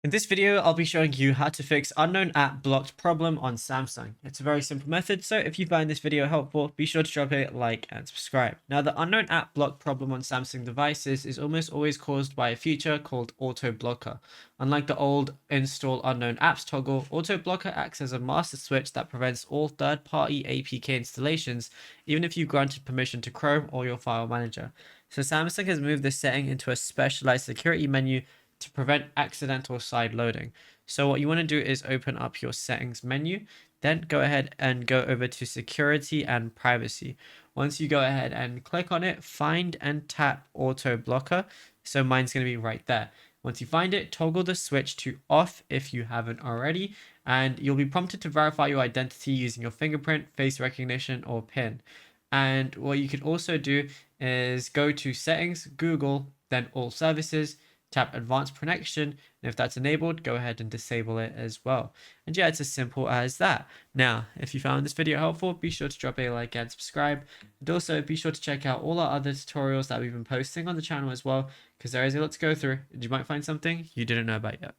In this video, I'll be showing you how to fix unknown app blocked problem on Samsung. It's a very simple method, so if you find this video helpful, be sure to drop a like and subscribe. Now, the unknown app block problem on Samsung devices is almost always caused by a feature called Auto Blocker. Unlike the old install unknown apps toggle, Auto Blocker acts as a master switch that prevents all third-party APK installations, even if you granted permission to Chrome or your file manager. So Samsung has moved this setting into a specialized security menu to prevent accidental side loading. So what you want to do is open up your settings menu, then go ahead and go over to security and privacy. Once you go ahead and click on it, find and tap auto blocker. So mine's going to be right there. Once you find it, toggle the switch to off if you haven't already, and you'll be prompted to verify your identity using your fingerprint, face recognition, or PIN. And what you can also do is go to settings, Google, then all services, tap advanced protection, and if that's enabled, go ahead and disable it as well. And yeah, it's as simple as that. Now, if you found this video helpful, be sure to drop a like and subscribe, and also be sure to check out all our other tutorials that we've been posting on the channel as well, because there is a lot to go through and you might find something you didn't know about yet.